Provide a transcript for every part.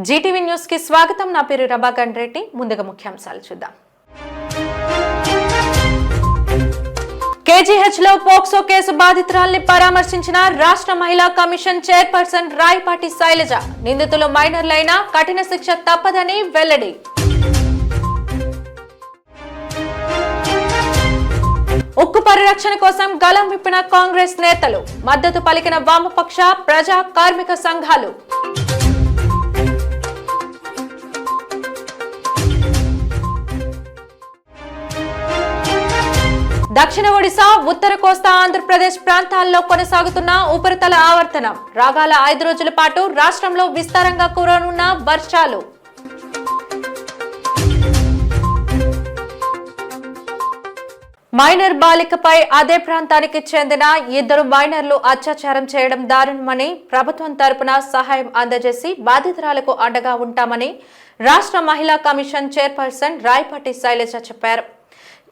Zee TV news కి స్వాగతం. నా పేరు రబాగన్ రెడ్డి. ముందుగా ముఖ్యాంశాలు చూద్దాం. కేజీహెచ్ లో పోక్సో కేసు బాధితురాల్ని పరామర్శించిన రాష్ట్ర మహిళా కమిషన్ చైర్పర్సన్ రాయపాటి శైలజ. నిందితులు మైనర్లైనా కఠిన శిక్ష తప్పదని వెల్లడి. ఉక్కు పరిరక్షణ కోసం గలం విప్పిన కాంగ్రెస్ నేతలు. మద్దతు పలికిన వామపక్ష ప్రజా కార్మిక సంఘాలు. దక్షిణ ఒడిశా, ఉత్తర కోస్తా ఆంధ్రప్రదేశ్ ప్రాంతాల్లో కొనసాగుతున్న ఉపరితల ఆవర్తనం. రాగాల 5 రోజుల పాటు రాష్ట్రంలో విస్తారంగా కురవనున్న వర్షాలు. మైనర్ బాలికపై అదే ప్రాంతానికి చెందిన 2 మైనర్లు అత్యాచారం చేయడం దారుణమని ప్రభుత్వం తరపున సహాయం అందజేసి బాధితురాలకు అండగా ఉంటామని రాష్ట్ర మహిళా కమిషన్ చైర్పర్సన్ రాయపాటి శైలజ చెప్పారు.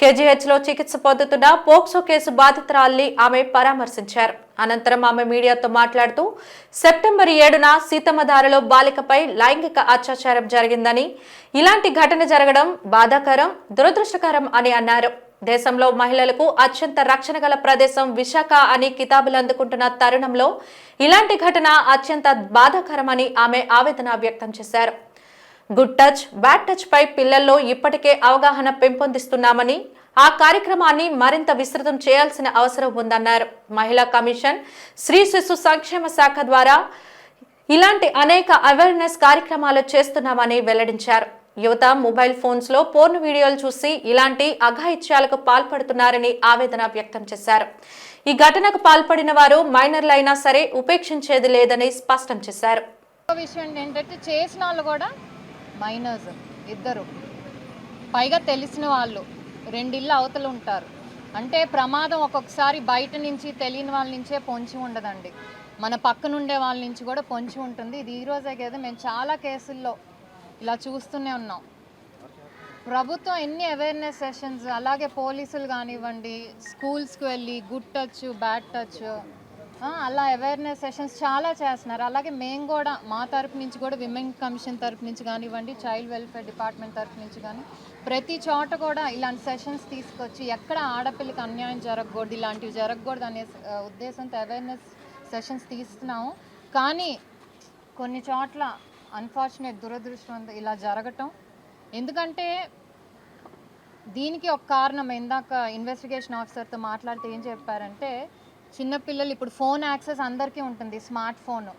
కేజీహెచ్ లో చికిత్స పొందుతున్న పోక్సో కేసు బాధితురాల్ని ఆమె పరామర్శించారు. అనంతరం ఆమె మీడియాతో మాట్లాడుతూ సెప్టెంబర్ 7న సీతమ్మధారలో బాలికపై లైంగిక అత్యాచారం జరిగిందని, ఇలాంటి ఘటన జరగడం బాధాకరం, దురదృష్టకరం అని అన్నారు. దేశంలో మహిళలకు అత్యంత రక్షణ గల ప్రదేశం విశాఖ అని కితాబులు అందుకుంటున్న తరుణంలో ఇలాంటి ఘటన అత్యంత బాధాకరమని ఆమె ఆవేదన వ్యక్తం చేశారు. గుడ్ టచ్, బ్యాడ్ టచ్ పై పిల్లల్లో ఇప్పటికే అవగాహన పెంపొందిస్తున్నామని, ఆ కార్యక్రమాన్ని మరింత విస్తృతం చేయాల్సిన అవసరం ఉందన్నారు. మహిళా కమిషన్, స్త్రీ శిశు సంక్షేమ శాఖ ద్వారా ఇలాంటి అనేక అవేర్నెస్ కార్యక్రమాలు చేస్తున్నామని వెల్లడించారు. యువత మొబైల్ ఫోన్స్ లో పోర్న్ వీడియోలు చూసి ఇలాంటి అఘాయిత్యాలకు పాల్పడుతున్నారని ఆవేదన వ్యక్తం చేశారు. ఈ ఘటనకు పాల్పడిన వారు మైనర్లైనా సరే ఉపేక్షించేది లేదని స్పష్టం చేశారు. విషయం ఏంటంటే చేసిన వాళ్ళు కూడా మైనర్స్, 2 పైగా తెలిసిన వాళ్ళు 2 ఇళ్ళు అవతల ఉంటారు. అంటే ప్రమాదం ఒక్కొక్కసారి బయట నుంచి తెలియని వాళ్ళ నుంచే పొంచి ఉండదండి, మన పక్కనుండే వాళ్ళ నుంచి కూడా పొంచి ఉంటుంది. ఇది ఈరోజే కదా, మేము చాలా కేసుల్లో ఇలా చూస్తూనే ఉన్నాం. ప్రభుత్వం ఎన్ని అవేర్నెస్ సెషన్స్, అలాగే పోలీసులు కానివ్వండి, స్కూల్స్కి వెళ్ళి గుడ్ టచ్, బ్యాడ్ టచ్ అలా అవేర్నెస్ సెషన్స్ చాలా చేస్తున్నారు. అలాగే మేము కూడా మా తరపు నుంచి కూడా విమెన్ కమిషన్ తరపు నుంచి కానివ్వండి, చైల్డ్ వెల్ఫేర్ డిపార్ట్మెంట్ తరపు నుంచి కానీ ప్రతి చోట కూడా ఇలాంటి సెషన్స్ తీసుకొచ్చి ఎక్కడ ఆడపిల్లకి అన్యాయం జరగకూడదు, ఇలాంటివి జరగకూడదు అనే ఉద్దేశంతో అవేర్నెస్ సెషన్స్ తీస్తున్నాము. కానీ కొన్ని చోట్ల అన్ఫార్చునేట్, దురదృష్టం ఇలా జరగటం. ఎందుకంటే దీనికి ఒక కారణం, ఇందాక ఇన్వెస్టిగేషన్ ఆఫీసర్తో మాట్లాడితే ఏం చెప్పారంటే, చిన్నపిల్లలు ఇప్పుడు ఫోన్ యాక్సెస్ అందరికీ ఉంటుంది, smart phone,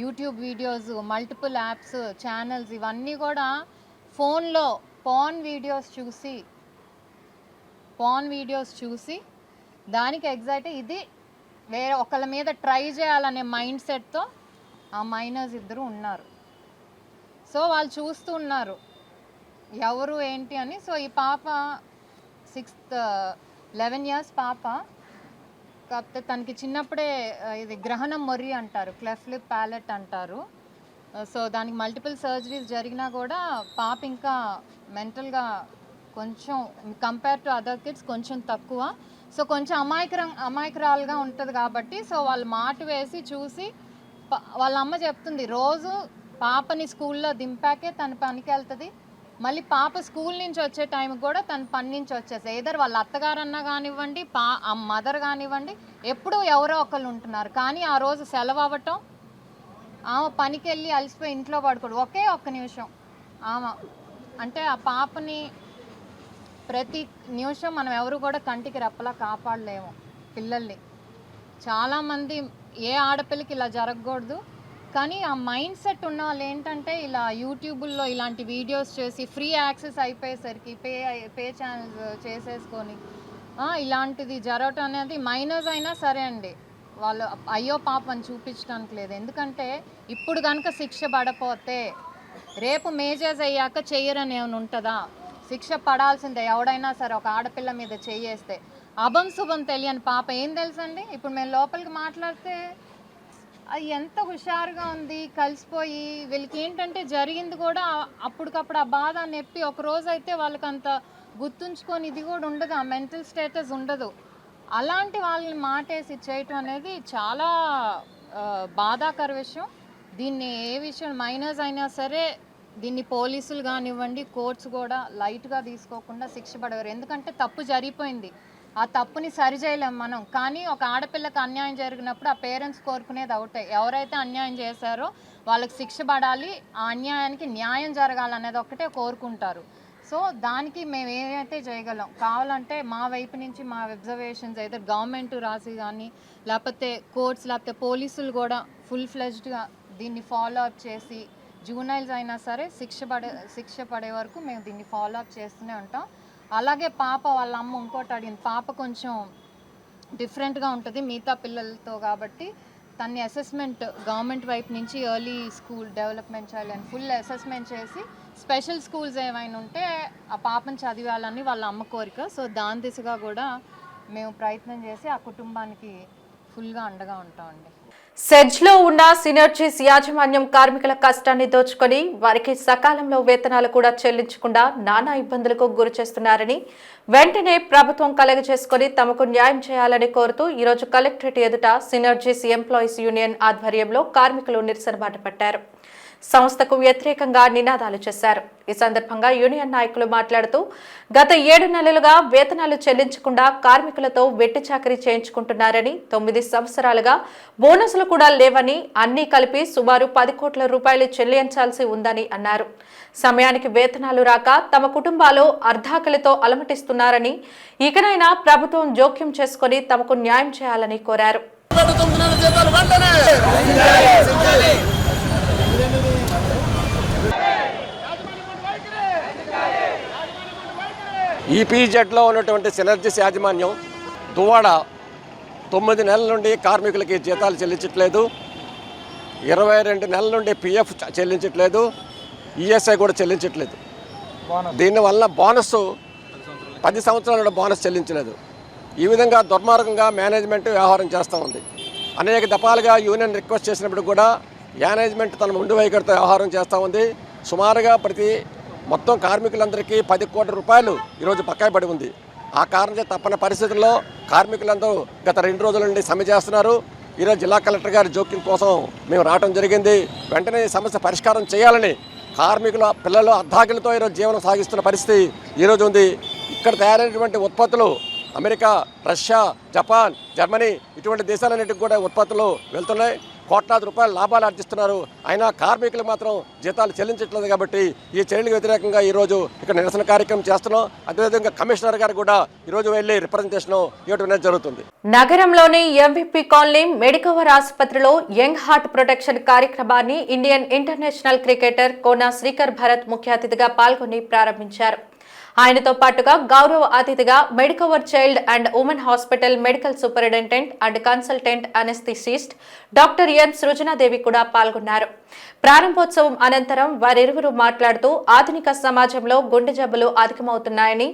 YouTube videos, multiple apps, channels, ఇవన్నీ కూడా ఫోన్లో పార్న్ వీడియోస్ చూసి దానికి ఎగ్జైట్ ఇది వేరే ఒకళ్ళ మీద ట్రై చేయాలనే మైండ్ సెట్తో ఆ మైనర్స్ 2 ఉన్నారు. సో వాళ్ళు చూస్తూ ఉన్నారు ఎవరు ఏంటి అని. సో ఈ పాప 11 years పాప, కాకపోతే తనకి చిన్నప్పుడే ఇది గ్రహణం మొర్రి అంటారు, క్లెఫ్ట్ లిప్ ప్యాలెట్ అంటారు. సో దానికి మల్టిపుల్ సర్జరీస్ జరిగినా కూడా పాప ఇంకా మెంటల్గా కొంచెం కంపేర్ టు అదర్ కిడ్స్ కొంచెం తక్కువ. సో కొంచెం అమాయకురాలుగా ఉంటుంది కాబట్టి, సో వాళ్ళు మాట వేసి చూసి వాళ్ళ అమ్మ చెప్తుంది రోజు పాపని స్కూల్లో దింపాకే తన పనికి వెళ్తుంది, మళ్ళీ పాప స్కూల్ నుంచి వచ్చే టైంకి కూడా తన పని నుంచి వచ్చేసి ఏదర్ వాళ్ళ అత్తగారన్నా కానివ్వండి, మదర్ కానివ్వండి, ఎప్పుడూ ఎవరో ఒకళ్ళు ఉంటున్నారు. కానీ ఆ రోజు సెలవు అవ్వటం, ఆమె పనికి వెళ్ళి అలసిపోయి ఇంట్లో పడుకోడు, ఒకే ఒక్క నిమిషం ఆమె అంటే ఆ పాపని ప్రతి నిమిషం మనం ఎవరు కూడా కంటికి రెప్పలా కాపాడలేము పిల్లల్ని. చాలామంది ఏ ఆడపిల్లకి ఇలా జరగకూడదు, కానీ ఆ మైండ్ సెట్ ఉన్న వాళ్ళు ఏంటంటే ఇలా యూట్యూబుల్లో ఇలాంటి వీడియోస్ చేసి ఫ్రీ యాక్సెస్ అయిపోయేసరికి పే ఛానల్స్ చేసేసుకొని ఇలాంటిది జరగటం అనేది, మైనర్స్ అయినా సరే అండి, వాళ్ళు అయ్యో పాప అని చూపించడానికి లేదు. ఎందుకంటే ఇప్పుడు కనుక శిక్ష పడపోతే రేపు మేజర్స్ అయ్యాక చెయ్యరని ఏమైనా ఉంటుందా? శిక్ష పడాల్సిందే ఎవడైనా సరే. ఒక ఆడపిల్ల మీద చెయ్యేస్తే అభం శుభం తెలియని పాప ఏం తెలుసండి. ఇప్పుడు మేము లోపలికి మాట్లాడితే అది ఎంత హుషారుగా ఉంది, కలిసిపోయి వీళ్ళకి ఏంటంటే జరిగింది కూడా అప్పటికప్పుడు ఆ బాధ నొప్పి ఒక రోజు అయితే వాళ్ళకి అంత గుర్తుంచుకొని ఇది కూడా ఉండదు, ఆ మెంటల్ స్టేటస్ ఉండదు. అలాంటి వాళ్ళని మాటేసి చేయటం అనేది చాలా బాధాకర విషయం. దీన్ని ఏ విషయం మైనర్స్ అయినా సరే దీన్ని పోలీసులు కానివ్వండి, కోర్ట్స్ కూడా లైట్గా తీసుకోకుండా శిక్ష పడేవారు. ఎందుకంటే తప్పు జరిగిపోయింది, ఆ తప్పుని సరిచేయలేం మనం. కానీ ఒక ఆడపిల్లకి అన్యాయం జరిగినప్పుడు ఆ పేరెంట్స్ కోరుకునేది ఒకటే, ఎవరైతే అన్యాయం చేశారో వాళ్ళకి శిక్ష పడాలి, ఆ అన్యాయానికి న్యాయం జరగాలనేది ఒక్కటే కోరుకుంటారు. సో దానికి మేము ఏమైతే చేయగలం, కావాలంటే మా వైపు నుంచి మా అబ్జర్వేషన్స్ అయితే గవర్నమెంట్ రాసి కానీ, లేకపోతే కోర్ట్స్, లేకపోతే పోలీసులు కూడా ఫుల్ ఫ్లెజ్డ్గా దీన్ని ఫాలో అప్ చేసి, జూనైల్స్ అయినా సరే శిక్ష పడే వరకు మేము దీన్ని ఫాలో అప్ చేస్తూనే ఉంటాం. అలాగే పాప వాళ్ళ అమ్మ ఇంకోటి అడిగింది, పాప కొంచెం డిఫరెంట్గా ఉంటుంది మిగతా పిల్లలతో కాబట్టి తన్ని అసెస్మెంట్ గవర్నమెంట్ వైపు నుంచి ఎర్లీ స్కూల్ డెవలప్మెంట్ చైల్డ్ అని ఫుల్ అసెస్మెంట్ చేసి స్పెషల్ స్కూల్స్ ఏమైనా ఉంటే ఆ పాపను చదివాలని వాళ్ళ అమ్మ కోరిక. సో దాని దిశగా కూడా మేము ప్రయత్నం చేసి ఆ కుటుంబానికి ఫుల్గా అండగా ఉంటామండి. సెడ్జ్లో ఉన్న సినర్జీస్ యాజమాన్యం కార్మికుల కష్టాన్ని దోచుకొని వారికి సకాలంలో వేతనాలు కూడా చెల్లించకుండా నానా ఇబ్బందులకు గురి చేస్తున్నారని, వెంటనే ప్రభుత్వం కలగజేసుకొని తమకు న్యాయం చేయాలని కోరుతూ ఈరోజు కలెక్టరేట్ ఎదుట సినర్జీస్ ఎంప్లాయీస్ యూనియన్ ఆధ్వర్యంలో కార్మికులు నిరసన బాట పట్టారు. సంస్థకు వ్యతిరేకంగా నినాదాలు చేశారు. ఈ సందర్భంగా యూనియన్ నాయకులు మాట్లాడుతూ గత 7 నెలలుగా వేతనాలు చెల్లించకుండా కార్మికులతో వెట్టి చాకరీ చేయించుకుంటున్నారని, 9 సంవత్సరాలుగా బోనసులు కూడా లేవని, అన్నీ కలిపి సుమారు 10 కోట్ల రూపాయలు చెల్లించాల్సి ఉందని అన్నారు. సమయానికి వేతనాలు రాక తమ కుటుంబాలు అర్ధాకలితో అలమటిస్తున్నారని, ఇకనైనా ప్రభుత్వం జోక్యం చేసుకుని తమకు న్యాయం చేయాలని కోరారు. ఈపీజెడ్లో ఉన్నటువంటి సినర్జీస్ యాజమాన్యం దువ్వాడ 9 నెలల నుండి కార్మికులకి జీతాలు చెల్లించట్లేదు, 22 నెలల నుండి పిఎఫ్ చెల్లించట్లేదు, ఈఎస్ఐ కూడా చెల్లించట్లేదు. దీనివల్ల బోనస్ 10 సంవత్సరాల నుండి బోనస్ చెల్లించలేదు. ఈ విధంగా దుర్మార్గంగా మేనేజ్మెంట్ వ్యవహారం చేస్తూ ఉంది. అనేక దఫాలుగా యూనియన్ రిక్వెస్ట్ చేసినప్పుడు కూడా మేనేజ్మెంట్ తన ముందు వైఖరితో వ్యవహారం చేస్తూ ఉంది. సుమారుగా మొత్తం కార్మికులందరికీ 10 కోట్ల రూపాయలు ఈరోజు బకాయి పడి ఉంది. ఆ కారణంగా తప్పని పరిస్థితుల్లో కార్మికులందరూ గత 2 రోజుల నుండి సమ్మె చేస్తున్నారు. ఈరోజు జిల్లా కలెక్టర్ గారి జోక్యం కోసం మేము రావడం జరిగింది. వెంటనే ఈ సమస్య పరిష్కారం చేయాలని కార్మికుల పిల్లలు అర్ధాకిలతో ఈరోజు జీవనం సాగిస్తున్న పరిస్థితి ఈరోజు ఉంది. ఇక్కడ తయారైనటువంటి ఉత్పత్తులు అమెరికా, రష్యా, జపాన్, జర్మనీ ఇటువంటి దేశాలన్నింటికి కూడా ఉత్పత్తులు వెళ్తున్నాయి. కోట్లాది రూపాయల లాభాలు ఆర్జిస్తున్నారు. అయినా కార్మికులు మాత్రం జీతాలు చెల్లించట్లేదు. కాబట్టి ఈ చర్యలకు వ్యతిరేకంగా ఈరోజు ఇక్కడ నిరసన కార్యక్రమం చేస్తున్నాం. అదేవిధంగా కమిషనర్ గారు కూడా ఈరోజు వెళ్ళి రిప్రజెంటేషన్ ఇవ్వడం జరుగుతుంది. నగరంలోని ఎంవిపి కాలనీ మెడికవర్ ఆసుపత్రిలో యంగ్ హార్ట్ ప్రొటెక్షన్ కార్యక్రమాన్ని Indian international cricketer Kona Srikar Bharat ముఖ్య అతిథిగా పాల్గొని ప్రారంభించారు. ఆయనతో పాటుగా గౌరవ అతిథిగా Medicover child and women hospital medical superintendent and consultant anesthetist doctor M Srujanadevi కూడా పాల్గొన్నారు. ప్రారంభోత్సవం అనంతరం వారిరువురు మాట్లాడుతూ ఆధునిక సమాజంలో గుండె జబ్బులు అధికమవుతున్నాయని,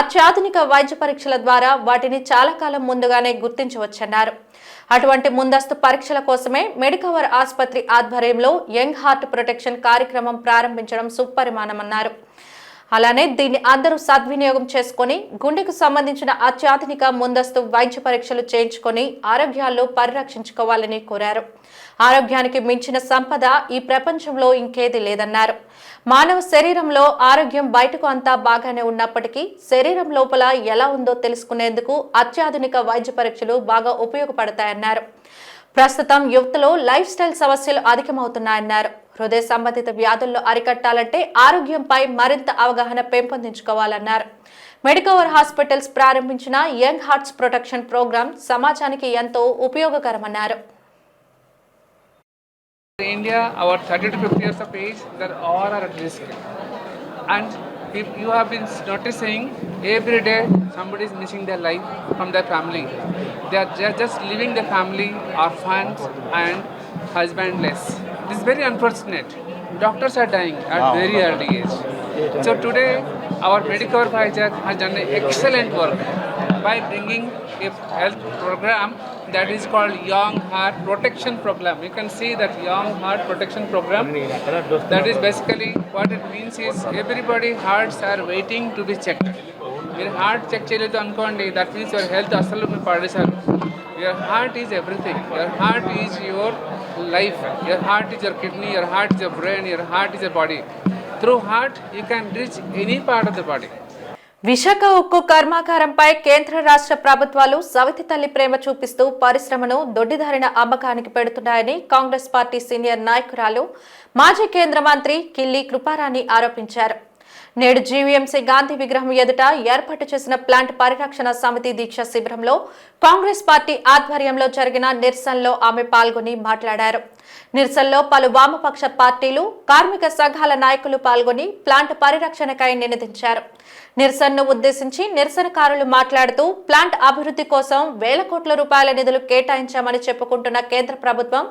అత్యాధునిక వైద్య పరీక్షల ద్వారా వాటిని చాలా కాలం ముందుగానే గుర్తించవచ్చన్నారు. అటువంటి ముందస్తు పరీక్షల కోసమే మెడికవర్ ఆసుపత్రి ఆధ్వర్యంలో యంగ్ హార్ట్ ప్రొటెక్షన్ కార్యక్రమం ప్రారంభించడం సుపరిమాణమన్నారు. అలానే దీన్ని అందరూ సద్వినియోగం చేసుకుని గుండెకు సంబంధించిన అత్యాధునిక ముందస్తు వైద్య పరీక్షలు చేయించుకొని ఆరోగ్యాల్లో పరిరక్షించుకోవాలని కోరారు. ఆరోగ్యానికి మించిన సంపద ఈ ప్రపంచంలో ఇంకేది లేదన్నారు. మానవ శరీరంలో ఆరోగ్యం బయటకు అంతా బాగానే ఉన్నప్పటికీ శరీరం లోపల ఎలా ఉందో తెలుసుకునేందుకు అత్యాధునిక వైద్య పరీక్షలు బాగా ఉపయోగపడతాయన్నారు. ప్రస్తుతం యువతలో లైఫ్ స్టైల్ సమస్యలు అధికమవుతున్నాయన్నారు. హృదయ సంబంధిత వ్యాధులను అరికట్టాలంటే ఆరోగ్యంపై మరింత అవగాహన పెంపొందించుకోవాలన్నారు. మెడికవర్ హాస్పిటల్స్ ప్రారంభించిన యంగ్ హార్ట్స్ ప్రొటెక్షన్ ప్రోగ్రాం సమాజానికి ఎంతో ఉపయోగకరమన్నారు. In India, our 30 to 50 years of age, that all are at risk. And if you have been noticing, every day somebody is missing their life from their family. They are just leaving the family, orphans and husbandless. This is very unfortunate. Doctors are dying at very early age. So today, our Medicover Vizag has done an excellent work by bringing a health program that is called Young Heart Protection Program. You can see that Young Heart Protection Program. That is basically what it means is everybody hearts are waiting to be checked. మీరు heart check చేయలేదు అనుకోండి, that means your health అసలు మీరు పడేశారు. Your heart is everything. Your heart is your life. Your heart is your kidney, your heart is your brain, your heart is your body. Through heart you can reach any part of the body. Visakha ఉక్కు కర్మాగారంపై కేంద్ర రాష్ట్ర ప్రభుత్వాలు సవితి తల్లి ప్రేమ చూపిస్తూ పరిశ్రమను దొడ్డిదారిన అమ్మకానికి పెడుతున్నాయని Congress party senior నాయకురాలు మాజీ కేంద్ర మంత్రి కిల్లి కృపారాణి ఆరోపించారు. నేడు జీవీఎంసీ గాంధీ విగ్రహం ఎదుట ఏర్పాటు చేసిన ప్లాంట్ పరిరక్షణ సమితి దీక్ష శిబిరంలో కాంగ్రెస్ పార్టీ ఆధ్వర్యంలో జరిగిన నిరసనలో ఆమె పాల్గొని మాట్లాడారు. నిరసనలో పలు వామపక్ష పార్టీలు, కార్మిక సంఘాల నాయకులు పాల్గొని ప్లాంట్ పరిరక్షణకై నినదించారు. నిరసనను ఉద్దేశించి నిరసనకారులు మాట్లాడుతూ ప్లాంట్ అభివృద్ధి కోసం వేల కోట్ల రూపాయల నిధులు కేటాయించామని చెప్పుకుంటున్న కేంద్ర ప్రభుత్వం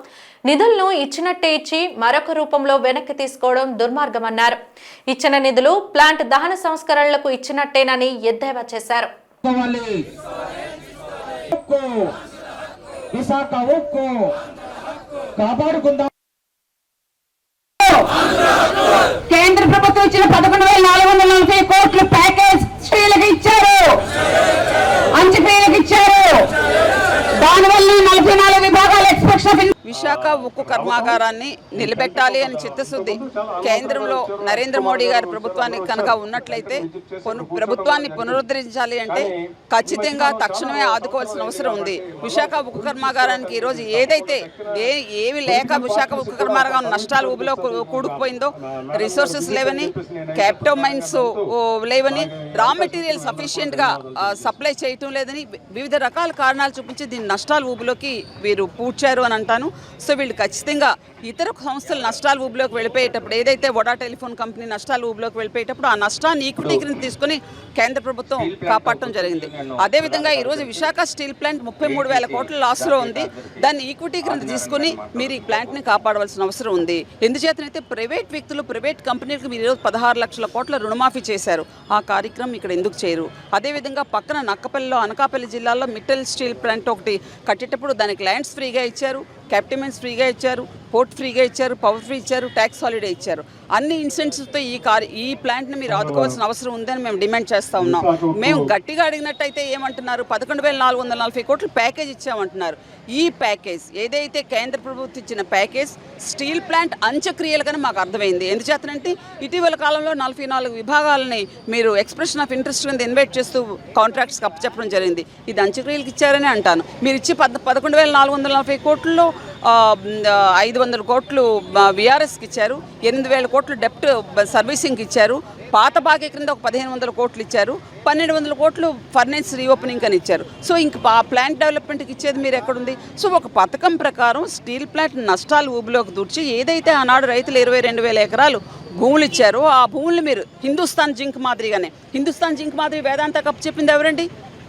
నిధులను ఇచ్చినట్టే ఇచ్చి మరొక రూపంలో వెనక్కి తీసుకోవడం దుర్మార్గమన్నారు. ఇచ్చిన నిధులు ప్లాంట్ దహన సంస్కరణలకు ఇచ్చినట్టేనని ఎద్దేవా చేశారు. కేంద్ర ప్రభుత్వం ఇచ్చిన 11,440 కోట్ల ప్యాకేజ్ స్త్రీలకు ఇచ్చారు, అంచెపేలకు ఇచ్చారు. దానివల్ల 44 విభాగాల ఎక్స్పెక్షన్. విశాఖ ఉక్కు కర్మాగారాన్ని నిలబెట్టాలి అని చిత్తశుద్ధి కేంద్రంలో నరేంద్ర మోడీ గారి ప్రభుత్వానికి కనుక ఉన్నట్లయితే, ప్రభుత్వాన్ని పునరుద్ధరించాలి అంటే ఖచ్చితంగా తక్షణమే ఆదుకోవాల్సిన అవసరం ఉంది. విశాఖ ఉక్కు కర్మాగారానికి ఈరోజు ఏదైతే ఏవి లేక విశాఖ ఉక్కు కర్మాగారం నష్టాల ఊబిలో కూడుకుపోయిందో, రిసోర్సెస్ లేవని, క్యాపిటల్ మైన్స్ లేవని, రా మెటీరియల్ సఫిషియెంట్గా సప్లై చేయటం లేదని వివిధ రకాల కారణాలు చూపించి దీన్ని నష్టాల ఊబిలోకి వీరు పూడ్చారు అని అంటాను. సో వీళ్ళు ఖచ్చితంగా ఇతర సంస్థలు నష్టాల ఊబిలోకి వెళ్ళిపోయేటప్పుడు, ఏదైతే వడా టెలిఫోన్ కంపెనీ నష్టాల ఊబిలోకి వెళ్ళిపోయేటప్పుడు ఆ నష్టాన్ని ఈక్విటీ కింద తీసుకుని కేంద్ర ప్రభుత్వం కాపాడటం జరిగింది. అదేవిధంగా ఈరోజు విశాఖ స్టీల్ ప్లాంట్ 33,000 కోట్ల లాస్లో ఉంది. దాన్ని ఈక్విటీ కింద తీసుకుని మీరు ఈ ప్లాంట్ని కాపాడవలసిన అవసరం ఉంది. ఎందుచేతనైతే ప్రైవేట్ వ్యక్తులు, ప్రైవేట్ కంపెనీలకు మీరు ఈరోజు 16 లక్షల కోట్ల రుణమాఫీ చేశారు. ఆ కార్యక్రమం ఇక్కడ ఎందుకు చేయరు? అదేవిధంగా పక్కన నక్కపల్లిలో, అనకాపల్లి జిల్లాలో మిట్టల్ స్టీల్ ప్లాంట్ ఒకటి కట్టేటప్పుడు దానికి ల్యాండ్స్ ఫ్రీగా ఇచ్చారు, క్యాపిటల్ ఫ్రీగా ఇచ్చారు, పోర్ట్ ఫ్రీగా ఇచ్చారు, పవర్ ఫ్రీ ఇచ్చారు, ట్యాక్స్ హాలిడే ఇచ్చారు. అన్ని ఇన్సెంటివ్స్తో ఈ ప్లాంట్ని మీరు ఆదుకోవాల్సిన అవసరం ఉందని మేము డిమాండ్ చేస్తూ ఉన్నాం. మేము గట్టిగా అడిగినట్టయితే ఏమంటున్నారు? 11,440 కోట్లు ప్యాకేజ్ ఇచ్చామంటున్నారు. ఈ ప్యాకేజ్ ఏదైతే కేంద్ర ప్రభుత్వం ఇచ్చిన ప్యాకేజ్ స్టీల్ ప్లాంట్ అంత్యక్రియలుగానే మాకు అర్థమైంది. ఎందుచేతనంటే ఇటీవల కాలంలో 44 విభాగాలని మీరు ఎక్స్ప్రెషన్ ఆఫ్ ఇంట్రెస్ట్ కింద ఇన్వైట్ చేస్తూ కాంట్రాక్ట్స్కి అప్పచెప్పడం జరిగింది. ఇది అంత్యక్రియలకు ఇచ్చారని అంటాను. మీరు ఇచ్చి 11,440 కోట్లలో 500 కోట్లు విఆర్ఎస్కి ఇచ్చారు, 8,000 కోట్లు డెప్ట్ సర్వీసింగ్కి ఇచ్చారు, పాత బాకీ క్రింద ఒక 1,500 కోట్లు ఇచ్చారు, 1,200 కోట్లు ఫర్నేస్ రీఓపెనింగ్ అని ఇచ్చారు. సో ఇంక ప్లాంట్ డెవలప్మెంట్కి ఇచ్చేది మీరు ఎక్కడుంది? సో ఒక పథకం ప్రకారం స్టీల్ ప్లాంట్ నష్టాలు ఊబిలోకి దూర్చి ఏదైతే ఆనాడు రైతులు 22,000 ఎకరాలు భూములు ఇచ్చారో ఆ భూములు మీరు హిందుస్థాన్ జింక్ మాదిరిగానే, హిందుస్థాన్ జింక్ మాదిరి వేదాంత కప్పు చెప్పింది ఎవరండి?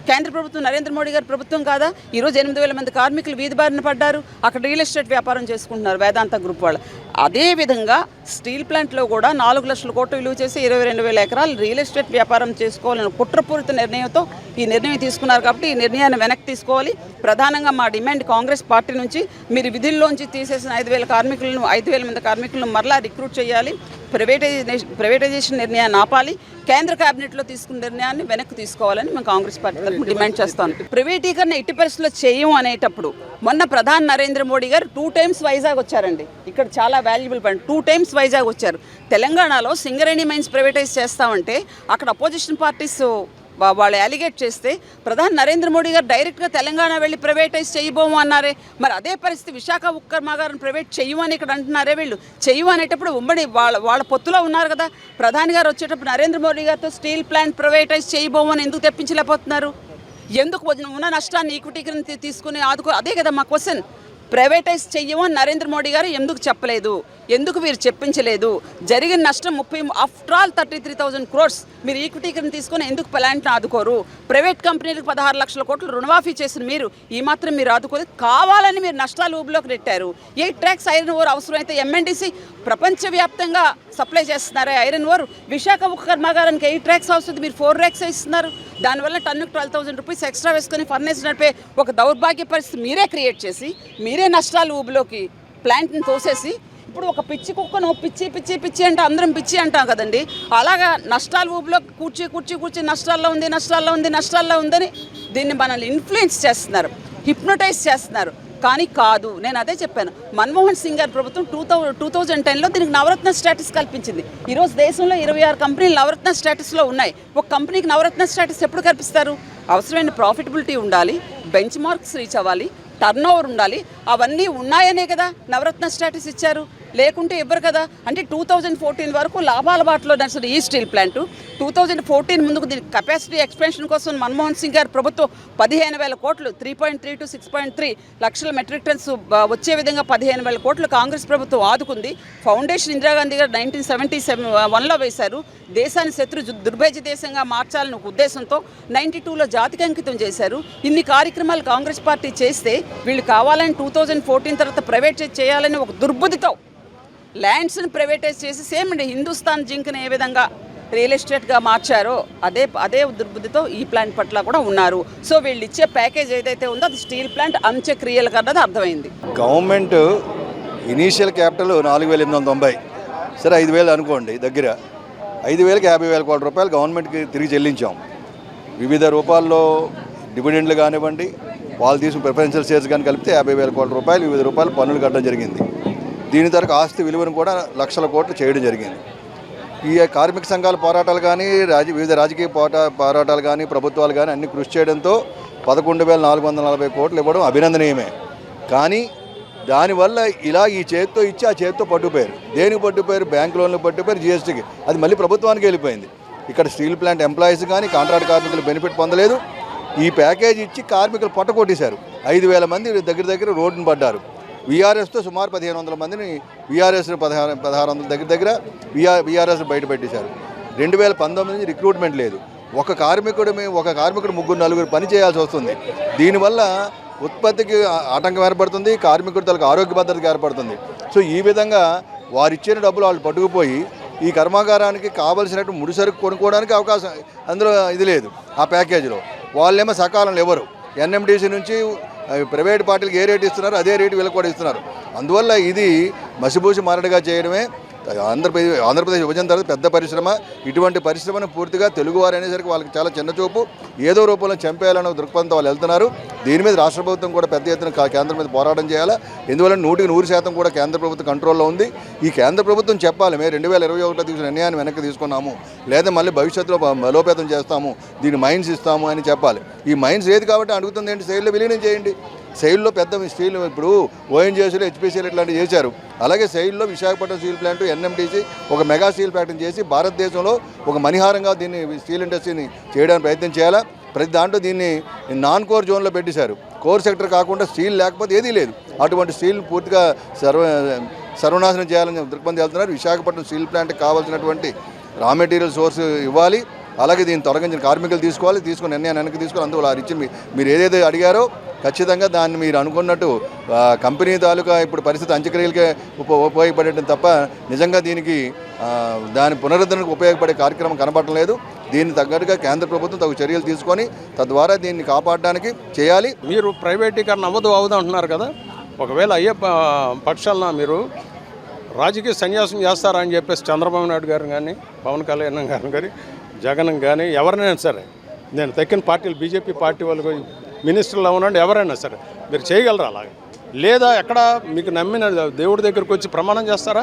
కేంద్ర ప్రభుత్వం, నరేంద్ర మోడీ గారి ప్రభుత్వం కాదా? ఈరోజు 8,000 మంది కార్మికులు వీధి బారిన పడ్డారు. అక్కడ రియల్ ఎస్టేట్ వ్యాపారం చేసుకుంటున్నారు వేదాంత గ్రూప్ వాళ్ళు. అదేవిధంగా స్టీల్ ప్లాంట్లో కూడా 4 లక్షల కోట్లు విలువ చేసి 22,000 ఎకరాలు రియల్ ఎస్టేట్ వ్యాపారం చేసుకోవాలని కుట్రపూరిత నిర్ణయంతో ఈ నిర్ణయం తీసుకున్నారు. కాబట్టి ఈ నిర్ణయాన్ని వెనక్కి తీసుకోవాలి. ప్రధానంగా మా డిమాండ్ కాంగ్రెస్ పార్టీ నుంచి మీరు విధుల్లోంచి తీసేసిన 5,000 మంది కార్మికులను మరలా రిక్రూట్ చేయాలి. ప్రైవేటైజేషన్ నిర్ణయాన్ని ఆపాలి. కేంద్ర కేబినెట్లో తీసుకున్న నిర్ణయాన్ని వెనక్కి తీసుకోవాలని మేము కాంగ్రెస్ పార్టీ తరఫున డిమాండ్ చేస్తాను. ప్రైవేటీకరణ ఎట్టి పరిస్థితుల్లో చేయం అనేటప్పుడు మొన్న ప్రధాని నరేంద్ర మోడీ గారు 2 times వైజాగ్ వచ్చారండి. ఇక్కడ చాలా వాల్యుబుల్ పాయింట్. 2 times వైజాగ్ వచ్చారు. తెలంగాణలో సింగరేణి మైన్స్ ప్రైవేటైజ్ చేస్తామంటే అక్కడ అపోజిషన్ పార్టీస్ వాళ్ళు అలిగేట్ చేస్తే ప్రధాని నరేంద్ర మోడీ గారు డైరెక్ట్గా తెలంగాణ వెళ్ళి ప్రైవేటైజ్ చేయబోము అన్నారే. మరి అదే పరిస్థితి విశాఖ ఉక్కు కర్మాగారం ప్రైవేట్ చేయమని ఇక్కడ అంటున్నారే. వీళ్ళు చేయు అనేటప్పుడు ఉమ్మడి వాళ్ళ పొత్తులో ఉన్నారు కదా. ప్రధాని గారు వచ్చేటప్పుడు నరేంద్ర మోడీ గారితో స్టీల్ ప్లాంట్ ప్రైవేటైజ్ చేయబోము అని ఎందుకు తెప్పించలేకపోతున్నారు? ఎందుకు ఉన్న నష్టాన్ని ఈక్విటీ కింద తీసుకుని ఆదుకో? అదే కదా మా క్వశ్చన్. ప్రైవేటైజ్ చెయ్యమని నరేంద్ర మోడీ గారు ఎందుకు చెప్పలేదు? ఎందుకు వీరు చెప్పించలేదు? జరిగిన నష్టం ఆఫ్టర్ ఆల్ 33,000 crores మీరు ఈక్విటీ కింద తీసుకొని ఎందుకు ప్లాంట్ని ఆదుకోరు? ప్రైవేట్ కంపెనీలకు 16 లక్షల కోట్లు రుణమాఫీ చేసిన మీరు ఈ మాత్రం మీరు ఆదుకోలేదు. కావాలని మీరు నష్టాలు ఊబిలోకి నెట్టారు. 8 tracks ఐరన్ ఓర్ అవసరమైతే ఎంఎన్డీసీ ప్రపంచవ్యాప్తంగా సప్లై చేస్తున్నారు ఐరన్ ఓర్. విశాఖ ఉక్కు కర్మాగారానికి 8 tracks అవసరం, మీరు 4 tracks ఇస్తున్నారు. దానివల్ల టన్నుకు 12,000 రూపీస్ ఎక్స్ట్రా వేసుకొని ఫర్నేస్ నడిపే ఒక దౌర్భాగ్య పరిస్థితి మీరే క్రియేట్ చేసి మీరే నష్టాలు ఊబిలోకి ప్లాంట్ని తోసేసి ఇప్పుడు ఒక పిచ్చి కుక్కను పిచ్చి పిచ్చి పిచ్చి అంటే అందరం పిచ్చి అంటాం కదండి, అలాగా నష్టాల ఊబిలో కూర్చి నష్టాల్లో ఉందని దీన్ని మనల్ని ఇన్ఫ్లుయెన్స్ చేస్తున్నారు, హిప్నోటైజ్ చేస్తున్నారు. కానీ కాదు, నేను అదే చెప్పాను. మన్మోహన్ సింగ్ గారి ప్రభుత్వం 2010లో దీనికి నవరత్న స్టేటస్ కల్పించింది. ఈరోజు దేశంలో 26 కంపెనీలు నవరత్న స్టేటస్లో ఉన్నాయి. ఒక కంపెనీకి నవరత్న స్టేటస్ ఎప్పుడు కల్పిస్తారు? అవసరమైన ప్రాఫిటబిలిటీ ఉండాలి, బెంచ్ మార్క్స్ రీచ్ అవ్వాలి, టర్న్ ఓవర్ ఉండాలి. అవన్నీ ఉన్నాయనే కదా నవరత్న స్టేటస్ ఇచ్చారు, లేకుంటే ఇవ్వరు కదా. అంటే 2014 వరకు లాభాల బాటలో నడిచిన ఈ స్టీల్ ప్లాంట్ 2014 ముందుకు దీని కెపాసిటీ ఎక్స్పెన్షన్ కోసం మన్మోహన్ సింగ్ గారి ప్రభుత్వం 15,000 కోట్లు 3.3 to 6.3 లక్షల మెట్రిక్ టన్స్ వచ్చే విధంగా 15,000 కోట్లు కాంగ్రెస్ ప్రభుత్వం ఆదుకుంది. ఫౌండేషన్ ఇందిరాగాంధీ గారు 1971లో వేశారు. దేశాన్ని శత్రు దుర్భేద్య దేశంగా మార్చాలని ఒక ఉద్దేశంతో 92లో జాతికి అంకితం చేశారు. ఇన్ని కార్యక్రమాలు కాంగ్రెస్ పార్టీ చేస్తే వీళ్ళు కావాలని 2014 తర్వాత ప్రైవేట్ చేయాలని ఒక దుర్బుద్ధితో ల్యాండ్స్ని ప్రైవేటైజ్ చేసి సేమ్ అండి హిందుస్థాన్ జింక్ని ఏ విధంగా రియల్ ఎస్టేట్గా మార్చారో అదే దుర్బుద్ధితో ఈ ప్లాంట్ పట్ల కూడా ఉన్నారు. సో వీళ్ళు ఇచ్చే ప్యాకేజ్ ఏదైతే ఉందో అది స్టీల్ ప్లాంట్ అంత్యక్రియలకు అన్నది అర్థమైంది. గవర్నమెంట్ ఇనీషియల్ క్యాపిటల్ 4,890, సరే 5,000 అనుకోండి, దగ్గర 5,000కి 50,000 కోట్ల రూపాయలు గవర్నమెంట్కి తిరిగి చెల్లించాం. వివిధ రూపాల్లో డివిడెండ్లు కానివ్వండి, వాళ్ళు తీసుకున్న ప్రిఫరెన్షియల్ షేర్స్ కానీ కలిపితే 50,000 కోట్ల రూపాయలు వివిధ రూపాయలు పన్నులు కట్టడం జరిగింది. దీని తరకు ఆస్తి విలువను కూడా లక్షల కోట్లు చేయడం జరిగింది. ఈ కార్మిక సంఘాల పోరాటాలు కానీ వివిధ రాజకీయ పోరాటాలు కానీ ప్రభుత్వాలు కానీ అన్ని కృషి చేయడంతో 11,440 కోట్లు ఇవ్వడం అభినందనీయమే. కానీ దానివల్ల ఇలా ఈ చేతితో ఇచ్చి ఆ చేతితో పట్టుపోయారు. దేనికి పట్టుపోయారు? బ్యాంక్ లోన్లు పట్టుపోయారు, జిఎస్టీకి. అది మళ్ళీ ప్రభుత్వానికి వెళ్ళిపోయింది. ఇక్కడ స్టీల్ ప్లాంట్ ఎంప్లాయీస్ కానీ కాంట్రాక్ట్ కార్మికులు బెనిఫిట్ పొందలేదు. ఈ ప్యాకేజ్ ఇచ్చి కార్మికులు పొట్టకొట్టేశారు. 5,000 మంది దగ్గర రోడ్డును పడ్డారు. వీఆర్ఎస్తో సుమారు 1,500 మందిని వీఆర్ఎస్ 1,600 దగ్గర వీఆర్ఎస్ బయట పెట్టేశారు. 2019 నుంచి రిక్రూట్మెంట్ లేదు. ఒక కార్మికుడు 3-4 పని చేయాల్సి వస్తుంది. దీనివల్ల ఉత్పత్తికి ఆటంకం ఏర్పడుతుంది, కార్మికుడి తలకు ఆరోగ్య భద్రతకు ఏర్పడుతుంది. సో ఈ విధంగా వారు ఇచ్చిన డబ్బులు వాళ్ళు పట్టుకుపోయి ఈ కర్మాగారానికి కావలసినట్టు ముడిసరుకు కొనుక్కోవడానికి అవకాశం అందులో ఇది లేదు. ఆ ప్యాకేజీలో వాళ్ళేమో సకాలంలో ఎవరు ఎన్ఎండిసి నుంచి ప్రైవేట్ పార్టీలకు ఏ రేటు ఇస్తున్నారు అదే రేటు వీళ్ళకి కూడా ఇస్తున్నారు. అందువల్ల ఇది మసిబూసి మారడుగా చేయడమే. ఆంధ్రప్రదేశ్ విభజన తర్వాత పెద్ద పరిశ్రమ. ఇటువంటి పరిశ్రమను పూర్తిగా తెలుగువారు అనేసరికి వాళ్ళకి చాలా చిన్న చూపు, ఏదో రూపంలో చంపేయాలన్న దృక్పథంతో వాళ్ళు వెళ్తున్నారు. దీని మీద రాష్ట్ర ప్రభుత్వం కూడా పెద్ద ఎత్తున కేంద్రం మీద పోరాటం చేయాలా. ఎందువల్ల 100% కూడా కేంద్ర ప్రభుత్వం కంట్రోల్లో ఉంది. ఈ కేంద్ర ప్రభుత్వం చెప్పాలి, మేము 2021 తీసుకున్న నిర్ణయాన్ని వెనక్కి తీసుకున్నాము, లేదా మళ్ళీ భవిష్యత్తులో బలోపేతం చేస్తాము, దీన్ని మైన్స్ ఇస్తాము అని చెప్పాలి. ఈ మైన్స్ ఏది కాబట్టి అడుగుతుంది ఏంటి? శైలిలో విలీనం చేయండి. శైలిలో పెద్ద స్టీల్ ఇప్పుడు ఓఎన్జీసీలు హెచ్పీసీలు ఇట్లాంటివి చేశారు. అలాగే శైలిలో విశాఖపట్నం స్టీల్ ప్లాంట్ ఎన్ఎండిసి ఒక మెగా స్టీల్ ఫ్యాక్టరీని చేసి భారతదేశంలో ఒక మణిహారంగా దీన్ని స్టీల్ ఇండస్ట్రీని చేయడానికి ప్రయత్నం చేయాలా. ప్రతి దాంట్లో దీన్ని నాన్ కోర్ జోన్లో పెట్టేశారు. కోర్ సెక్టర్ కాకుండా స్టీల్ లేకపోతే ఏదీ లేదు. అటువంటి స్టీల్ పూర్తిగా సర్వనాశనం చేయాలని దృక్పథం వెళ్తున్నారు. విశాఖపట్నం స్టీల్ ప్లాంట్కి కావాల్సినటువంటి రా మెటీరియల్ సోర్స్ ఇవ్వాలి. అలాగే దీన్ని తొలగించిన కార్మికులు తీసుకోవాలి, తీసుకుని నిర్ణయాన్ని వెనక్కి తీసుకోవాలి. అందువల్ల ఆ ఇచ్చి మీరు ఏదైతే అడిగారో ఖచ్చితంగా దాన్ని మీరు అనుకున్నట్టు కంపెనీ తాలూకా ఇప్పుడు పరిస్థితి అంత్యక్రియలకే ఉపయోగపడటం తప్ప నిజంగా దీనికి దాని పునరుద్ధరణకు ఉపయోగపడే కార్యక్రమం కనబడటం లేదు. దీన్ని తగ్గట్టుగా కేంద్ర ప్రభుత్వం తగు చర్యలు తీసుకొని తద్వారా దీన్ని కాపాడడానికి చేయాలి. మీరు ప్రైవేటీకరణ అవ్వదు అంటున్నారు కదా, ఒకవేళ అయ్యే పక్షాలను మీరు రాజకీయ సన్యాసం చేస్తారని చెప్పేసి చంద్రబాబు నాయుడు గారు కానీ పవన్ కళ్యాణ్ గారు కానీ జగన్ కానీ ఎవరైనా సరే, నేను తక్కిన పార్టీలు బీజేపీ పార్టీ వాళ్ళు మినిస్టర్లు అవునండి ఎవరైనా సరే మీరు చేయగలరా? అలాగే లేదా ఎక్కడ మీకు నమ్మిన దేవుడి దగ్గరికి వచ్చి ప్రమాణం చేస్తారా?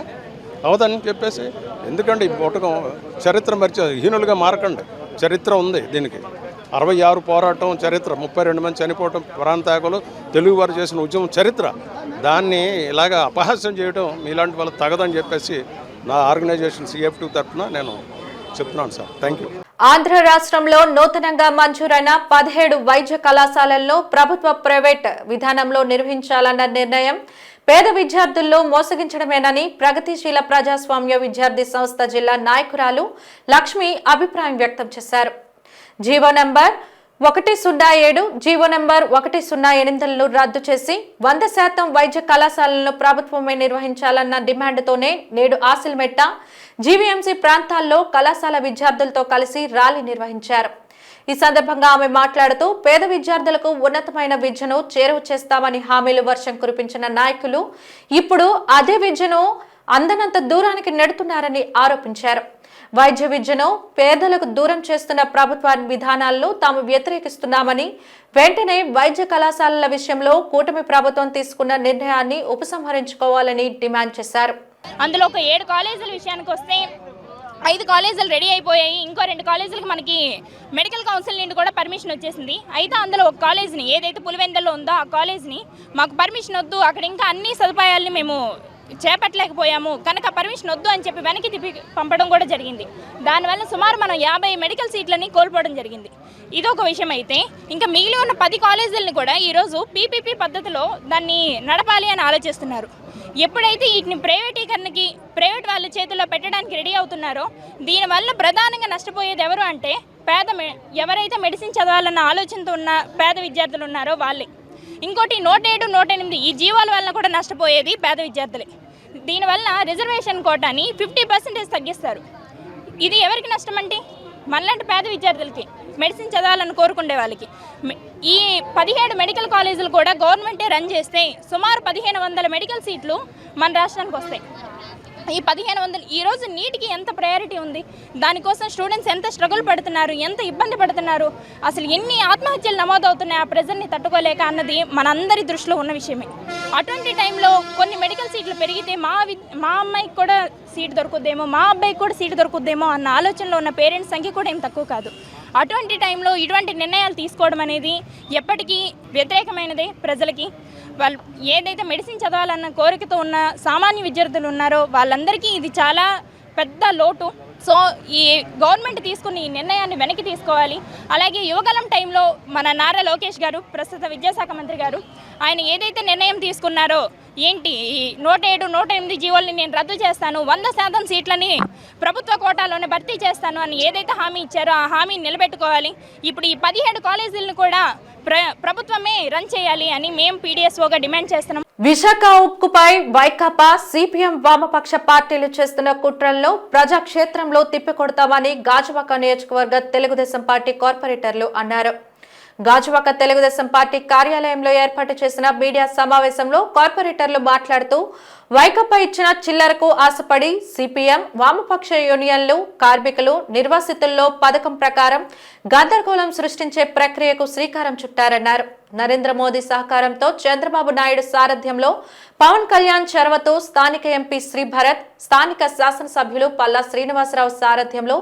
అవదని చెప్పేసి. ఎందుకంటే ఈ పుట్టకం చరిత్ర మర్చి హీనులుగా మారకండి. చరిత్ర ఉంది దీనికి. 66 పోరాటం చరిత్ర, 32 మంది చనిపోవటం, ప్రాంతాకులు తెలుగువారు చేసిన ఉద్యమం చరిత్ర. దాన్ని ఇలాగా అపహాస్యం చేయడం మీలాంటి వాళ్ళు తగదని చెప్పేసి నా ఆర్గనైజేషన్ CF2 తరఫున నేను చెప్తున్నాను సార్. Thank you. ఆంధ్ర రాష్ట్రంలో నూతనంగా మంజూరైన 17 వైద్య కళాశాలల్లో ప్రభుత్వ ప్రైవేట్ విధానంలో నిర్వహించాలన్న నిర్ణయం పేద విద్యార్థుల్లో మోసగించడమేనని ప్రగతిశీల ప్రజాస్వామ్య విద్యార్థి సంస్థ జిల్లా నాయకురాలు లక్ష్మి అభిప్రాయం వ్యక్తం చేశారు. జీవో నంబర్ 107, జీవో నంబర్ 108లను రద్దు చేసి 100% వైద్య కళాశాలలను ప్రభుత్వమే నిర్వహించాలన్న డిమాండ్తోనే నేడు ఆసిల్మెట్ట, జీవీఎంసీ ప్రాంతాల్లో కళాశాల విద్యార్థులతో కలిసి ర్యాలీ నిర్వహించారు. ఈ సందర్భంగా ఆమె మాట్లాడుతూ పేద విద్యార్థులకు ఉన్నతమైన విద్యను చేరువ చేస్తామని హామీలు వర్షం కురిపించిన నాయకులు ఇప్పుడు అదే విద్యను అందనంత దూరానికి నెడుతున్నారని ఆరోపించారు. వైద్య విద్యను పేదలకు దూరం చేస్తున్న ప్రభుత్వ విధానాలను తాము వ్యతిరేకిస్తున్నామని, వెంటనే వైద్య కళాశాలల విషయంలో కూటమి ప్రభుత్వం తీసుకున్న నిర్ణయాన్ని ఉపసంహరించుకోవాలని డిమాండ్ చేశారు. అందులో ఒక 7 కాలేజీల విషయానికి వస్తే 5 కాలేజీలు రెడీ అయిపోయాయి. ఇంకో 2 కాలేజీలకు మనకి మెడికల్ కౌన్సిల్ నుండి కూడా పర్మిషన్ వచ్చేసింది. అయితే అందులో ఒక కాలేజీని, ఏదైతే పులివెందుల్లో ఉందో ఆ కాలేజీని మాకు పర్మిషన్ వద్దు, అక్కడ ఇంకా అన్ని సదుపాయాలని మేము చేపట్టలేకపోయాము కనుక పర్మిషన్ వద్దు అని చెప్పి వెనక్కి తిప్పి పంపడం కూడా జరిగింది. దానివల్ల సుమారు మనం 50 మెడికల్ సీట్లని కోల్పోవడం జరిగింది. ఇదొక విషయం. అయితే ఇంకా మిగిలి ఉన్న 10 కాలేజీలను కూడా ఈరోజు పీపీపీ పద్ధతిలో దాన్ని నడపాలి అని ఆలోచిస్తున్నారు. ఎప్పుడైతే వీటిని ప్రైవేటీకరణకి, ప్రైవేట్ వాళ్ళ చేతుల్లో పెట్టడానికి రెడీ అవుతున్నారో దీనివల్ల ప్రధానంగా నష్టపోయేది ఎవరు అంటే ఎవరైతే మెడిసిన్ చదవాలన్న ఆలోచనతో ఉన్న పేద విద్యార్థులు ఉన్నారో వాళ్ళే. ఇంకోటి 107, 108 ఈ జీవాల వల్ల కూడా నష్టపోయేది పేద విద్యార్థులే. దీనివల్ల రిజర్వేషన్ కోటాని 50% తగ్గిస్తారు. ఇది ఎవరికి నష్టం అంటే మనలాంటి పేద విద్యార్థులకి, మెడిసిన్ చదవాలని కోరుకునే వాళ్ళకి. ఈ 17 మెడికల్ కాలేజీలు కూడా గవర్నమెంటే రన్ చేస్తే సుమారు 1500 మెడికల్ సీట్లు మన రాష్ట్రానికి వస్తాయి. ఈ 1500 ఈరోజు నీటికి ఎంత ప్రయారిటీ ఉంది, దానికోసం స్టూడెంట్స్ ఎంత స్ట్రగుల్ పడుతున్నారు, ఎంత ఇబ్బంది పడుతున్నారు, అసలు ఎన్ని ఆత్మహత్యలు నమోదవుతున్నాయి ఆ ప్రెజర్ని తట్టుకోలేక అన్నది మనందరి దృష్టిలో ఉన్న విషయమే. అటువంటి టైంలో కొన్ని మెడికల్ సీట్లు పెరిగితే మా అమ్మాయికి కూడా సీటు దొరుకుద్దేమో, మా అబ్బాయికి కూడా సీటు దొరుకుద్దేమో అన్న ఆలోచనలో ఉన్న పేరెంట్స్ సంఖ్య కూడా ఏం తక్కువ కాదు. అటువంటి టైంలో ఇటువంటి నిర్ణయాలు తీసుకోవడం అనేది ఎప్పటికీ వ్యతిరేకమైనదే ప్రజలకి. వాళ్ళు ఏదైతే మెడిసిన్ చదవాలన్న కోరికతో ఉన్న సామాన్య విద్యార్థులు ఉన్నారో వాళ్ళందరికీ ఇది చాలా పెద్ద లోటు. సో ఈ గవర్నమెంట్ తీసుకున్న ఈ నిర్ణయాన్ని వెనక్కి తీసుకోవాలి. అలాగే యువగలం టైంలో మన నారా లోకేష్ గారు, ప్రస్తుత విద్యాశాఖ మంత్రి గారు, ఆయన ఏదైతే నిర్ణయం తీసుకున్నారో ఏంటి ఈ 107, 108 జీవోల్ని నేను రద్దు చేస్తాను, 100% సీట్లని ప్రభుత్వ కోటాలోనే భర్తీ చేస్తాను అని ఏదైతే హామీ ఇచ్చారో ఆ హామీని నిలబెట్టుకోవాలి. ఇప్పుడు ఈ 17 కాలేజీలను కూడా ప్రభుత్వమే రన్ చేయాలి అని మేము పీడీఎస్ఓగా డిమాండ్ చేస్తున్నాం. విశాఖ ఉక్కుపై వైకాపా, సిపిఎం వామపక్ష పార్టీలు చేస్తున్న కుట్రలను ప్రజాక్షేత్రంలో తిప్పికొడతామని గాజువాక నియోజకవర్గ తెలుగుదేశం పార్టీ కార్పొరేటర్లు అన్నారు. గాజువాక తెలుగుదేశం పార్టీ కార్యాలయంలో ఏర్పాటు చేసిన మీడియా సమావేశంలో కార్పొరేటర్లు మాట్లాడుతూ, వైకాపా ఇచ్చిన చిల్లరకు ఆశపడి సిపిఎం, వామపక్ష యూనియన్లు, కార్మికులు, నిర్వాసితుల్లో పథకం ప్రకారం గందరగోళం సృష్టించే ప్రక్రియకు శ్రీకారం చుట్టారన్నారు. నరేంద్ర మోదీ సహకారంతో చంద్రబాబు నాయుడు సారథ్యంలో పవన్ కళ్యాణ్ చొరవతో స్థానిక ఎంపీ శ్రీభరత్, స్థానిక శాసనసభ్యులు పల్లా శ్రీనివాసరావు సారథ్యంలో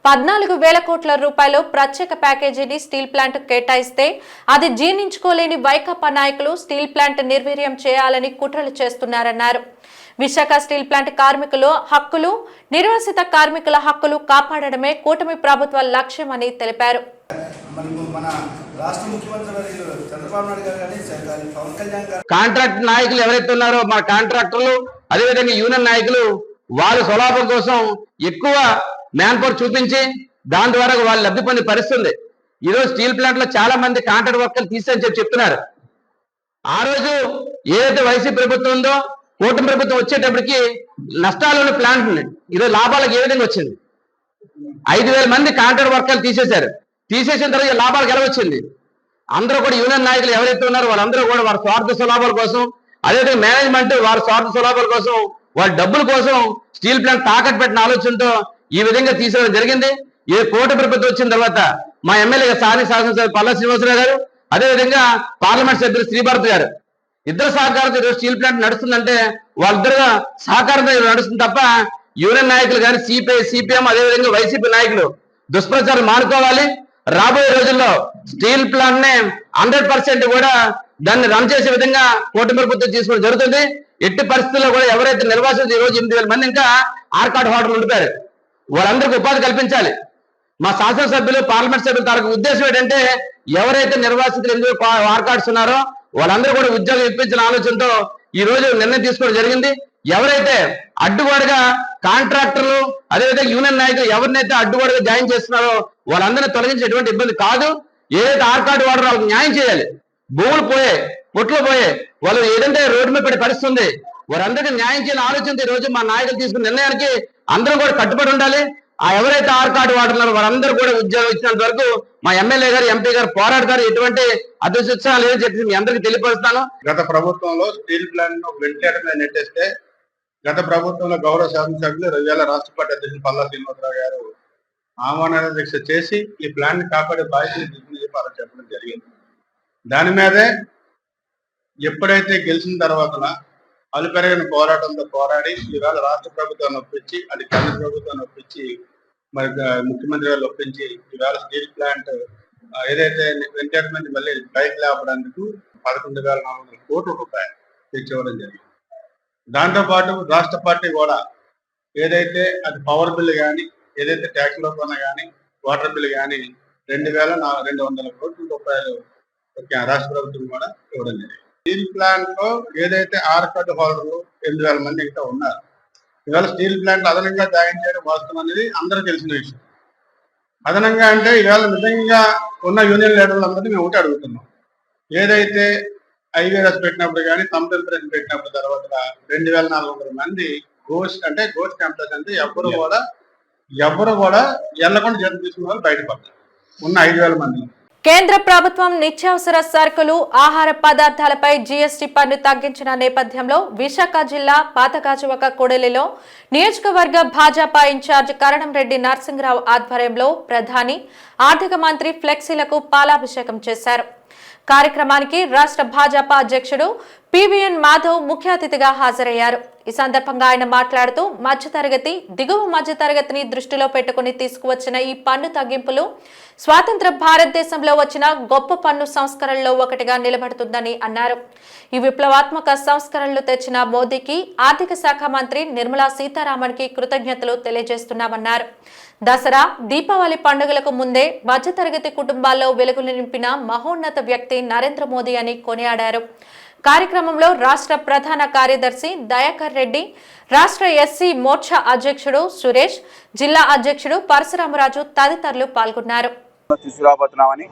14,000 కోట్ల రూపాయలు ప్రత్యేక ప్యాకేజీని స్టీల్ ప్లాంట్ కేటాయిస్తే అది జీర్ణించుకోలేని వైకాపా నాయకులు స్టీల్ ప్లాంట్ నిర్వీర్యం చేయాలని కుట్రలు చేస్తున్నారన్నారు. విశాఖ స్టీల్ ప్లాంట్ కార్మికుల హక్కులు, నిర్వాసిత కార్మికుల హక్కులు కాపాడడమే కూటమి ప్రభుత్వ లక్ష్యమని తెలిపారు. కాంట్రాక్ట్ నాయకులు ఎవరైతే ఉన్నారో మా కాంట్రాక్టర్లు, అదేవిధంగా యూనియన్ నాయకులు వాళ్ళ స్వలాభం కోసం ఎక్కువ మ్యాన్ పవర్ చూపించి దాని ద్వారా వాళ్ళు లబ్ధి పొందే పరిస్థితుంది. ఈరోజు స్టీల్ ప్లాంట్ లో చాలా మంది కాంట్రాక్ట్ వర్కర్లు తీసని చెప్తున్నారు. ఆ రోజు ఏదైతే వైసీపీ ప్రభుత్వం ఉందో, కూటమి ప్రభుత్వం వచ్చేటప్పటికి నష్టాలు ఉన్న ప్లాంట్ ఈరోజు లాభాలకు ఏ విధంగా వచ్చింది? 5,000 మంది కాంట్రాక్ట్ వర్కర్లు తీసేశారు. తీసేసిన తర్వాత లాభాలకు ఎలా వచ్చింది? అందరూ కూడా యూనియన్ నాయకులు ఎవరైతే ఉన్నారో వాళ్ళందరూ కూడా వారి స్వార్థ స్వలాభాల కోసం, అదేవిధంగా మేనేజ్మెంట్ వారి స్వార్థ స్వలాభాల కోసం, వాళ్ళ డబ్బుల కోసం స్టీల్ ప్లాంట్ తాకట్టు పెట్టిన ఆలోచనతో ఈ విధంగా తీసుకోవడం జరిగింది. ఏ కూటమి ప్రభుత్వం వచ్చిన తర్వాత మా ఎమ్మెల్యే స్థానిక శాసనసభ్యులు పల్లా శ్రీనివాసరావు గారు, అదేవిధంగా పార్లమెంట్ సభ్యులు శ్రీభరత్ గారు ఇద్దరు సహకారంతో స్టీల్ ప్లాంట్ నడుస్తుందంటే వాళ్ళిద్దరుగా సహకారంతో నడుస్తుంది తప్ప యూనియన్ నాయకులు కానీ సిపిఎం అదేవిధంగా వైసీపీ నాయకులు దుష్ప్రచారం మానుకోవాలి. రాబోయే రోజుల్లో స్టీల్ ప్లాంట్ ని 100% కూడా దాన్ని రన్ చేసే విధంగా కూటమి ప్రభుత్వం తీసుకోవడం జరుగుతుంది. ఎట్టి పరిస్థితుల్లో కూడా ఎవరైతే నిర్వాసితులు ఈ రోజు 8,000 మంది ఇంకా ఆర్కాడ్ హోటల్ ఉండిపోయారు, వాళ్ళందరికీ ఉపాధి కల్పించాలి. మా శాసనసభ్యులు, పార్లమెంట్ సభ్యులు తాలూకు ఉద్దేశం ఏంటంటే ఎవరైతే నిర్వాసితులు 8 ఆర్కాడ్స్ ఉన్నారో వాళ్ళందరూ కూడా ఉద్యోగం ఇప్పించిన ఆలోచనతో ఈ రోజు నిర్ణయం తీసుకోవడం జరిగింది. ఎవరైతే అడ్డుగోడగా కాంట్రాక్టర్లు అదేవిధంగా యూనియన్ నాయకులు ఎవరినైతే అడ్డుగోడగా జాయిన్ చేస్తున్నారో వాళ్ళందరినీ తొలగించే ఎటువంటి ఇబ్బంది కాదు. ఏదైతే ఆర్కాడ్ వాడరో వాళ్ళకి న్యాయం చేయాలి. భూములు పోయే, పొట్లు పోయే, వాళ్ళు ఏదంటే రోడ్డు మీద పడే పరిస్థితి ఉంది, వారందరికీ న్యాయం చేయాలని ఆలోచనతో ఈ రోజు మా నాయకులు తీసుకున్న నిర్ణయానికి అందరూ కూడా కట్టుబడి ఉండాలి. ఆ ఎవరైతే ఆర్కాడ్ వాడుతున్నారో వారందరూ కూడా ఉద్యోగం ఇచ్చినంత వరకు మా ఎమ్మెల్యే గారు, ఎంపీ గారు పోరాడతారు. ఎటువంటి అదృష్టం లేదని చెప్పి మీ అందరికీ తెలియపరుస్తాను. గత ప్రభుత్వంలో స్టీల్ ప్లాంట్ వెంటిలేటర్ మీద నెట్టేస్తే గత ప్రభుత్వంలో గౌరవ శాసనసభ్యులు ఇవాళ రాష్ట్ర పార్టీ అధ్యక్షులు పల్లా శ్రీనివాసరావు గారు ఆహ్వాన దీక్ష చేసి ఈ ప్లాన్ ని కాపాడే బాధ్యత చెప్పడం జరిగింది. దాని మీదే ఎప్పుడైతే గెలిచిన తర్వాత అలుపెరగని పోరాటంతో పోరాడి ఇవాళ రాష్ట్ర ప్రభుత్వాన్ని ఒప్పించి అది కేంద్ర ప్రభుత్వాన్ని ఒప్పించి మరి ముఖ్యమంత్రి గారు ఒప్పించి ఇవాళ స్టీల్ ప్లాంట్ ఏదైతే వెంటనే మళ్ళీ పైకి లేపడానికి 11,400 కోట్ల రూపాయలు తెచ్చివ్వడం జరిగింది. దాంతోపాటు రాష్ట్ర పార్టీ కూడా ఏదైతే అది పవర్ బిల్లు కానీ ఏదైతే ట్యాక్స్ రూపంలో కానీ వాటర్ బిల్లు కానీ 2,200 కోట్ల రూపాయలు రాష్ట్ర ప్రభుత్వం కూడా ఇవ్వడం జరిగింది. స్టీల్ ప్లాంట్ లో ఏదైతే 6 కార్డు హోల్డర్లు 8,000 మంది ఇంకా ఉన్నారు. ఇవాళ స్టీల్ ప్లాంట్ అదనంగా జాయిన్ చేయడం వాస్తవం అనేది అందరూ తెలిసిన విషయం. అదనంగా అంటే ఇవాళ నిజంగా ఉన్న యూనియన్ లీడర్లందరినీ మేము ఒకటి అడుగుతున్నాం. ఏదైతే ఐవీఆర్ఎస్ పెట్టినప్పుడు కానీ కంపెనీ ప్రెస్ పెట్టినప్పుడు తర్వాత 2,400 మంది గోస్ట్ క్యాంపస్ అంటే ఎవరు కూడా ఎల్లకుండా జీతం తీసుకున్న వాళ్ళు బయటపడ్డారు ఉన్న 5,000 మంది. కేంద్ర ప్రభుత్వం నిత్యావసర సరుకులు ఆహార పదార్థాలపై జీఎస్టీ పన్ను తగ్గించిన నేపథ్యంలో విశాఖ జిల్లా పాతగాజువాక కూడలిలో నియోజకవర్గ భాజపా ఇన్ఛార్జ్ కరణంరెడ్డి నరసింహరావు ఆధ్వర్యంలో ప్రధాని ఆర్థిక మంత్రి ఫ్లెక్సీలకు పాలాభిషేకం చేశారు. కార్యక్రమానికి రాష్ట్ర భాజపా అధ్యక్షుడు పివిఎన్ మాధవ్ ముఖ్య అతిథిగా హాజరయ్యారు. ఈ సందర్భంగా ఆయన మాట్లాడుతూ మధ్యతరగతి, దిగువ మధ్యతరగతిని దృష్టిలో పెట్టుకుని తీసుకువచ్చిన ఈ పన్ను తగ్గింపులు స్వాతంత్ర భారతదేశంలో వచ్చిన గొప్ప పన్ను సంస్కరణల్లో ఒకటిగా నిలబడుతుందని అన్నారు. ఈ విప్లవాత్మక సంస్కరణలు తెచ్చిన మోదీకి, ఆర్థిక శాఖ మంత్రి నిర్మలా సీతారామన్ కి కృతజ్ఞతలు తెలియజేస్తున్నామన్నారు. దసరా, దీపావళి పండుగలకు ముందే మధ్యతరగతి కుటుంబాల్లో వెలుగులు నింపిన మహోన్నత వ్యక్తి నరేంద్ర మోదీ అని కొనియాడారు. కార్యక్రమంలో రాష్ట్ర ప్రధాన కార్యదర్శి దయాకర్ రెడ్డి, రాష్ట్ర ఎస్సీ మోర్చా అధ్యక్షుడు సురేష్, జిల్లా అధ్యక్షుడు పరశురామరాజు తదితరులు పాల్గొన్నారు. తీసుకురాబోతున్నామని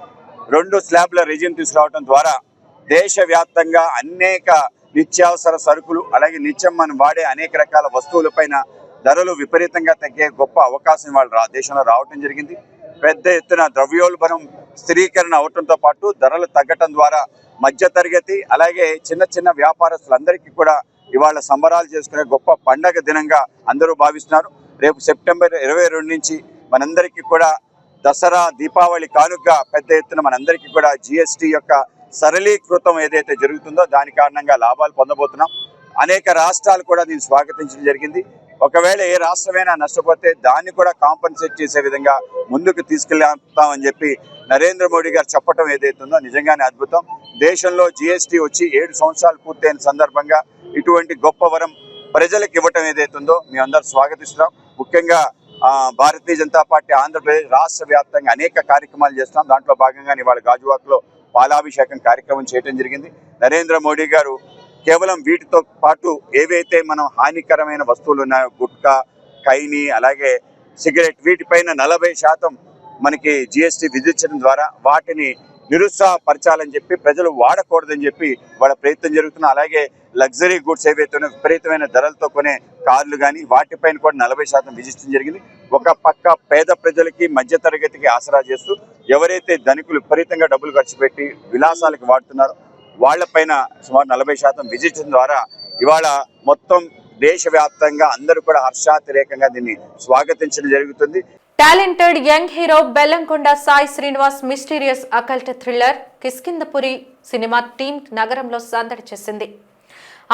2 స్లాబ్ల రెజిమ్ తీసుకురావడం ద్వారా దేశవ్యాప్తంగా అనేక నిత్యావసర సరుకులు అలాగే నిత్యం మనం వాడే అనేక రకాల వస్తువులపైన ధరలు విపరీతంగా తగ్గే గొప్ప అవకాశం వాళ్ళ దేశంలో రావటం జరిగింది. పెద్ద ఎత్తున ద్రవ్యోల్బణం స్థిరీకరణ అవటంతో పాటు ధరలు తగ్గటం ద్వారా మధ్యతరగతి అలాగే చిన్న చిన్న వ్యాపారస్తులందరికీ కూడా ఇవాళ సంబరాలు చేసుకునే గొప్ప పండగ దినంగా అందరూ భావిస్తున్నారు. రేపు సెప్టెంబర్ 22 నుంచి మనందరికీ కూడా దసరా, దీపావళి కానుకగా పెద్ద ఎత్తున మనందరికీ కూడా జిఎస్టీ యొక్క సరళీకృతం ఏదైతే జరుగుతుందో దాని కారణంగా లాభాలు పొందబోతున్నాం. అనేక రాష్ట్రాలు కూడా దీన్ని స్వాగతించడం జరిగింది. ఒకవేళ ఏ రాష్ట్రమైనా నష్టపోతే దాన్ని కూడా కాంపన్సేట్ చేసే విధంగా ముందుకు తీసుకెళ్తామని చెప్పి నరేంద్ర మోడీ గారు చెప్పడం ఏదైతుందో నిజంగానే అద్భుతం. దేశంలో జిఎస్టీ వచ్చి 7 సంవత్సరాలు పూర్తయిన సందర్భంగా ఇటువంటి గొప్ప వరం ప్రజలకు ఇవ్వటం ఏదైతుందో మేమందరూ స్వాగతిస్తున్నాం. ముఖ్యంగా భారతీయ జనతా పార్టీ ఆంధ్రప్రదేశ్ రాష్ట్ర వ్యాప్తంగా అనేక కార్యక్రమాలు చేస్తున్నాం. దాంట్లో భాగంగానే ఇవాళ గాజువాకలో పాలాభిషేకం కార్యక్రమం చేయడం జరిగింది. నరేంద్ర మోడీ గారు కేవలం వీటితో పాటు ఏవైతే మనం హానికరమైన వస్తువులు ఉన్నాయో గుట్కా, ఖైనీ అలాగే సిగరెట్ వీటిపైన 40% మనకి జిఎస్టీ విధించడం ద్వారా వాటిని నిరుత్సాహపరచాలని చెప్పి ప్రజలు వాడకూడదని చెప్పి వాళ్ళ ప్రయత్నం జరుగుతున్నా. అలాగే లగ్జరీ గుడ్స్ ఏవైతే విపరీతమైన ధరలతో కొనే కార్లు కానీ వాటిపైన కూడా 40% విధించడం జరిగింది. ఒక పక్క పేద ప్రజలకి మధ్యతరగతికి ఆసరా చేస్తూ ఎవరైతే ధనికులు విపరీతంగా డబ్బులు ఖర్చు పెట్టి విలాసాలకు వాడుతున్నారో వాళ్లపైన సుమారు 40% విధించడం ద్వారా ఇవాళ మొత్తం దేశవ్యాప్తంగా అందరూ కూడా హర్షాతిరేకంగా దీన్ని స్వాగతించడం జరుగుతుంది. Talented young hero Bellamkonda Sai Srinivas mysterious occult thriller Kishkindhapuri cinema team నగరంలో సందడి చేసింది.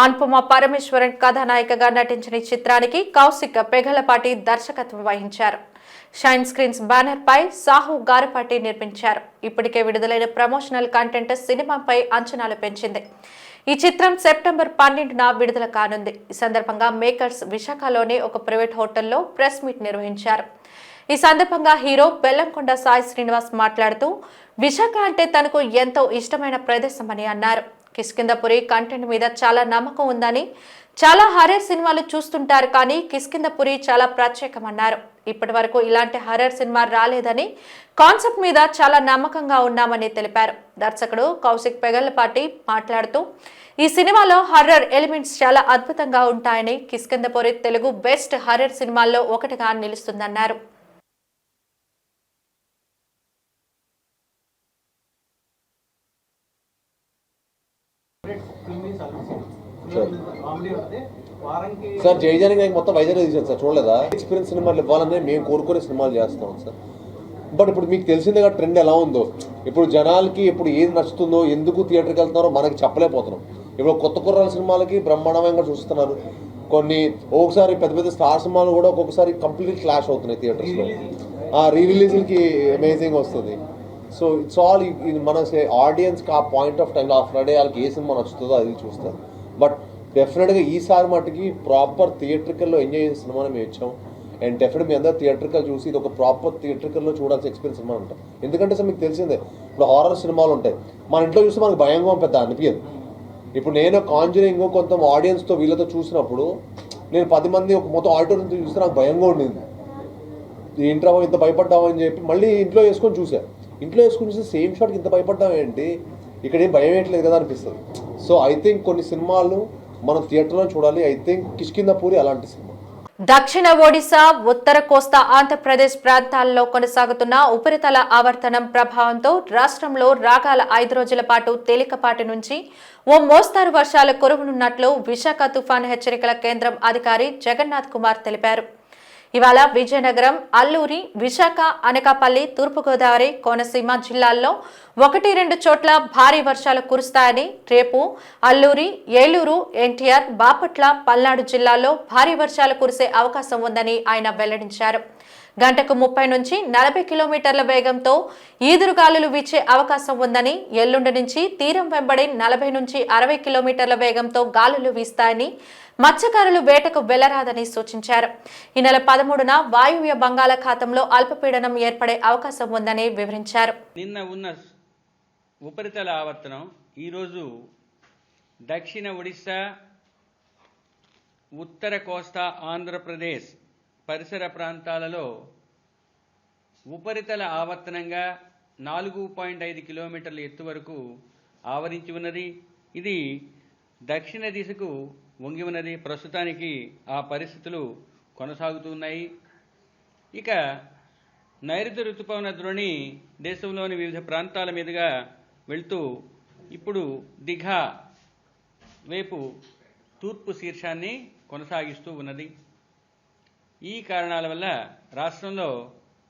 అనుపమ పరమేశ్వరన్ కథానాయికగా నటించిన ఈ చిత్రానికి కౌశిక్ పెగలపాటి దర్శకత్వం వహించారు. షైన్ స్క్రీన్స్ బ్యానర్ పై సాహు గారపాటి నిర్మించారు. ఇప్పటికే విడుదలైన ప్రమోషనల్ కంటెంట్ సినిమాపై అంచనాలు పెంచింది. ఈ చిత్రం సెప్టెంబర్ 12న విడుదల కానుంది. ఈ సందర్భంగా మేకర్స్ విశాఖలోని ఒక ప్రైవేట్ హోటల్లో ప్రెస్ మీట్ నిర్వహించారు. ఈ సందర్భంగా హీరో బెల్లంకొండ సాయి శ్రీనివాస్ మాట్లాడుతూ విశాఖ అంటే తనకు ఎంతో ఇష్టమైన ప్రదేశమని అన్నారు. కిష్కింధపురి కంటెంట్ మీద చాలా నమ్మకం ఉందని, చాలా హర్రర్ సినిమాలు చూస్తుంటారు కానీ కిష్కింధపురి చాలా ప్రత్యేకమన్నారు. ఇప్పటి వరకు ఇలాంటి హర్రర్ సినిమా రాలేదని, కాన్సెప్ట్ మీద చాలా నమ్మకంగా ఉన్నామని తెలిపారు. దర్శకుడు కౌశిక్ పెగలపాటి మాట్లాడుతూ ఈ సినిమాలో హర్రర్ ఎలిమెంట్స్ చాలా అద్భుతంగా ఉంటాయని, కిష్కింధపురి తెలుగు బెస్ట్ హర్రర్ సినిమాల్లో ఒకటిగా నిలుస్తుందన్నారు. సార్ జయజాని మొత్తం వైజాగ్ తీసాను సార్, చూడలేదా? ఎక్స్పీరియన్స్ సినిమాలు ఇవ్వాలని మేము కోరుకునే సినిమాలు చేస్తాం సార్. బట్ ఇప్పుడు మీకు తెలిసిందిగా ట్రెండ్ ఎలా ఉందో, ఇప్పుడు జనాలకి ఇప్పుడు ఏది నచ్చుతుందో, ఎందుకు థియేటర్కి వెళ్తున్నారో మనకి చెప్పలేకపోతున్నాం. ఇప్పుడు కొత్త కుర్రాల సినిమాలకి బ్రహ్మాండంగా చూస్తున్నారు. కొన్ని ఒకసారి పెద్ద పెద్ద స్టార్ సినిమాలు కూడా ఒక్కొక్కసారి కంప్లీట్ క్లాష్ అవుతున్నాయి థియేటర్స్లో. రీ రిలీజ్లకి అమేజింగ్ వస్తుంది. సో ఇట్స్ ఆల్ మన ఆడియన్స్కి ఆ పాయింట్ ఆఫ్ టైంలో ఆ ఫ్రైడే వాళ్ళకి ఏ సినిమా నచ్చుతుందో అది చూస్తారు. బట్ డెఫినెట్గా ఈసారి మటుకి ప్రాపర్ థియేట్రికల్లో ఎంజాయ్ చేసే సినిమాని మేము ఇచ్చాం. అండ్ డెఫినెట్ మీ అందరూ థియేట్రికల్ చూసి ఇది ఒక ప్రాపర్ థియేట్రికల్లో చూడాల్సిన ఎక్స్పీరియన్స్ సినిమా ఉంటాం. ఎందుకంటే సార్ మీకు తెలిసిందే, ఇప్పుడు హారర్ సినిమాలు ఉంటాయి, మన ఇంట్లో చూస్తే మనకు భయంగా పెద్ద అనిపించదు. ఇప్పుడు నేను కాంజరింగ్ కొంత ఆడియన్స్తో వీళ్ళతో చూసినప్పుడు నేను 10 మంది ఒక మొత్తం ఆడిటోరియంతో చూస్తే నాకు భయంగా ఉండింది. ఏంట్రా ఇంత భయపడ్డావు అని చెప్పి మళ్ళీ ఇంట్లో వేసుకొని చూసాను. ఇంట్లో వేసుకొని చూస్తే సేమ్ షాట్కి ఇంత భయపడ్డావు ఏంటి, ఇక్కడ ఏం భయం ఏంటలేదు కదా అనిపిస్తుంది. సో ఐ థింక్ కొన్ని సినిమాలు మనం థియేటర్లో చూడాలి. ఐ థింక్ కిష్కింధపూరి అలాంటి సినిమా. దక్షిణ ఒడిశా, ఉత్తర కోస్తా ఆంధ్రప్రదేశ్ ప్రాంతాల్లో కొనసాగుతున్న ఉపరితల ఆవర్తనం ప్రభావంతో రాష్ట్రంలో రాగల 5 రోజుల పాటు తేలికపాటి నుంచి ఓ మోస్తారు వర్షాలు కురవనున్నట్లు విశాఖ తుఫాను హెచ్చరికల కేంద్రం అధికారి జగన్నాథ్ కుమార్ తెలిపారు. ఇవాళ విజయనగరం, అల్లూరి, విశాఖ, అనకాపల్లి, తూర్పుగోదావరి, కోనసీమ జిల్లాల్లో 1-2 చోట్ల భారీ వర్షాలు కురుస్తాయని, రేపు అల్లూరి, ఏలూరు, ఎన్టీఆర్, బాపట్ల, పల్నాడు జిల్లాల్లో భారీ వర్షాలు కురిసే అవకాశం ఉందని ఆయన వెల్లడించారు. గంటకు 30 నుంచి 40 కిలోమీటర్ల వేగంతో ఈదురుగాలులు వీచే అవకాశం ఉందని, ఎల్లుండి నుంచి తీరం వెంబడి 40 నుంచి 60 కిలోమీటర్ల వేగంతో గాలులు వీస్తాయని, మత్స్యకారులు వేటకు వెళ్లరాదని సూచించారు. ఈ నెల 13న వాయువ్య బంగాళాఖాతంలో అల్పపీడనం ఏర్పడే అవకాశం ఉందని వివరించారు. నిన్న ఉన్న ఉపరితల ఆవర్తనం ఈరోజు దక్షిణ ఒడిశా, ఉత్తర కోస్తా ఆంధ్రప్రదేశ్ పరిసర ప్రాంతాలలో ఉపరితల ఆవర్తనంగా 4.5 కిలోమీటర్ల ఎత్తు వరకు ఆవరించి ఉన్నది. ఇది దక్షిణ దిశకు వంగి ఉన్నది. ప్రస్తుతానికి ఆ పరిస్థితులు కొనసాగుతున్నాయి. ఇక నైరుతి ఋతుపవన ద్రోణి దేశంలోని వివిధ ప్రాంతాల మీదుగా వెళ్తూ ఇప్పుడు దిఘా వైపు తూర్పు శీర్షాన్ని కొనసాగిస్తూ ఉన్నది. ఈ కారణాల వల్ల రాష్ట్రంలో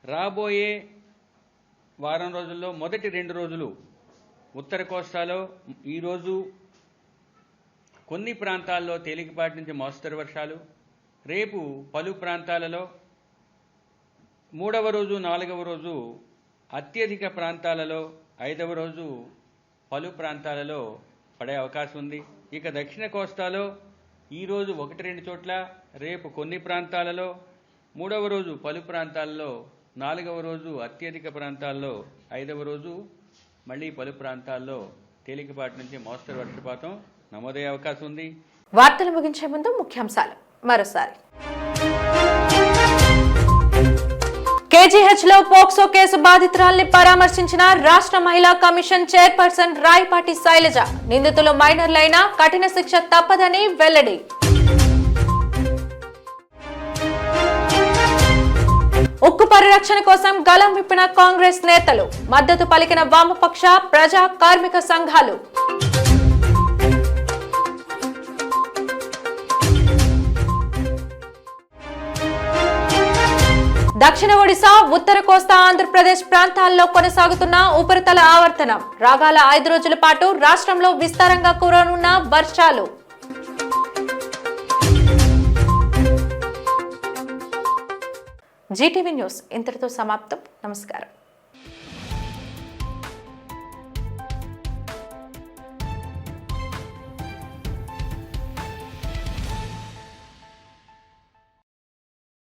రాబోయే వారం రోజుల్లో మొదటి 2 రోజులు ఉత్తర కోస్తాలో ఈరోజు కొన్ని ప్రాంతాల్లో తేలికపాటి నుంచి మోస్తరు వర్షాలు, రేపు పలు ప్రాంతాలలో, 3వ రోజు 4వ రోజు అత్యధిక ప్రాంతాలలో, 5వ రోజు పలు ప్రాంతాలలో పడే అవకాశం ఉంది. ఇక దక్షిణ కోస్తాలో ఈరోజు 1-2 చోట్ల, రేపు కొన్ని ప్రాంతాలలో, 3వ రోజు పలు ప్రాంతాలలో, 4వ రోజు అత్యధిక ప్రాంతాల్లో, 5వ రోజు మళ్లీ పలు ప్రాంతాల్లో తేలికపాటి నుంచి మోస్తరు వర్షపాతం నమోదయ్యే అవకాశం ఉంది. వార్తలు ముగించే ముందు ముఖ్యాంశాలు మరోసారి. కేజీహెచ్ లో పోక్సో కేసు బాధితురాల్ని పరామర్శించిన రాష్ట్ర మహిళా కమిషన్ చైర్పర్సన్ రాయపాటి శైలజ. నిందితులు మైనర్లైనా కఠిన శిక్ష తప్పదని వెల్లడి. ఉక్కు పరిరక్షణ కోసం గలం విప్పిన కాంగ్రెస్ నేతలు, మద్దతు పలికిన వామపక్ష, ప్రజా, కార్మిక సంఘాలు. దక్షిణ ఒడిశా, ఉత్తర కోస్తా ఆంధ్రప్రదేశ్ ప్రాంతాల్లో కొనసాగుతున్న ఉపరితల ఆవర్తనం. రాగల 5 రోజుల పాటు రాష్ట్రంలో విస్తారంగా కురవనున్న వర్షాలు. జీటీవీ న్యూస్ ఇంతటితో సమాప్తం. నమస్కారం.